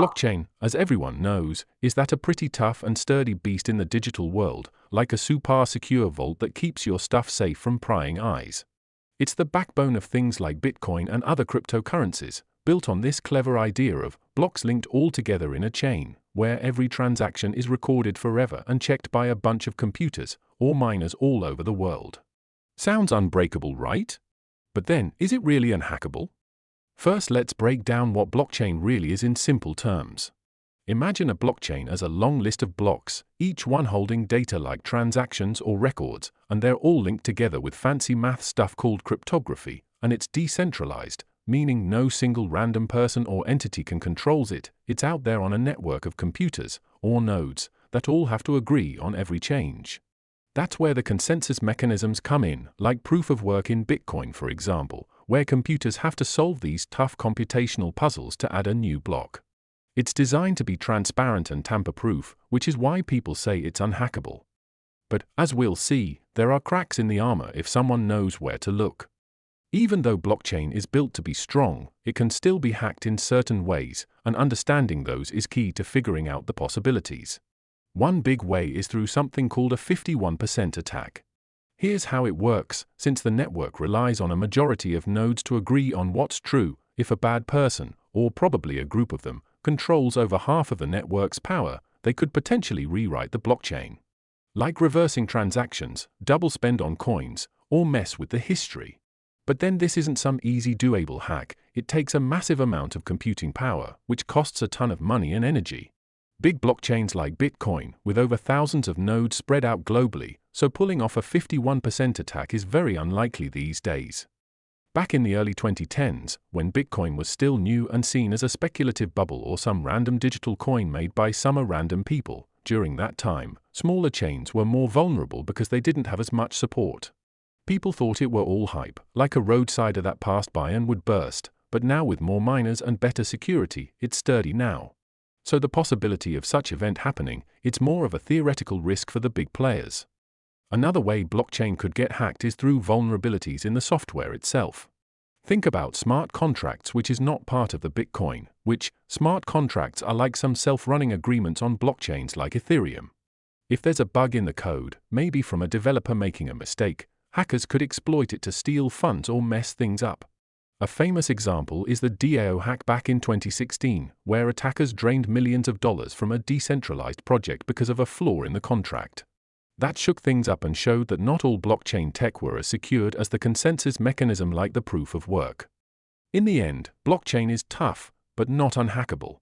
Blockchain, as everyone knows, is that a pretty tough and sturdy beast in the digital world, like a super secure vault that keeps your stuff safe from prying eyes. It's the backbone of things like Bitcoin and other cryptocurrencies, built on this clever idea of blocks linked all together in a chain, where every transaction is recorded forever and checked by a bunch of computers or miners all over the world. Sounds unbreakable, right? But then, is it really unhackable? First, let's break down what blockchain really is in simple terms. Imagine a blockchain as a long list of blocks, each one holding data like transactions or records, and they're all linked together with fancy math stuff called cryptography, and it's decentralized, meaning no single random person or entity can control it. It's out there on a network of computers, or nodes, that all have to agree on every change. That's where the consensus mechanisms come in, like proof of work in Bitcoin, for example, where computers have to solve these tough computational puzzles to add a new block. It's designed to be transparent and tamper-proof, which is why people say it's unhackable. But, as we'll see, there are cracks in the armor if someone knows where to look. Even though blockchain is built to be strong, it can still be hacked in certain ways, and understanding those is key to figuring out the possibilities. One big way is through something called a 51% attack. Here's how it works. Since the network relies on a majority of nodes to agree on what's true, if a bad person, or probably a group of them, controls over half of the network's power, they could potentially rewrite the blockchain. Like reversing transactions, double spend on coins, or mess with the history. But then this isn't some easy doable hack. It takes a massive amount of computing power, which costs a ton of money and energy. Big blockchains like Bitcoin, with over thousands of nodes spread out globally, so pulling off a 51% attack is very unlikely these days. Back in the early 2010s, when Bitcoin was still new and seen as a speculative bubble or some random digital coin made by some random people, during that time, smaller chains were more vulnerable because they didn't have as much support. People thought it were all hype, like a roadsider that passed by and would burst, but now with more miners and better security, it's sturdy now. So the possibility of such event happening, it's more of a theoretical risk for the big players. Another way blockchain could get hacked is through vulnerabilities in the software itself. Think about smart contracts, which is not part of the Bitcoin, which smart contracts are like some self-running agreements on blockchains like Ethereum. If there's a bug in the code, maybe from a developer making a mistake, hackers could exploit it to steal funds or mess things up. A famous example is the DAO hack back in 2016, where attackers drained millions of dollars from a decentralized project because of a flaw in the contract. That shook things up and showed that not all blockchain tech were as secured as the consensus mechanism like the proof of work. In the end, blockchain is tough, but not unhackable.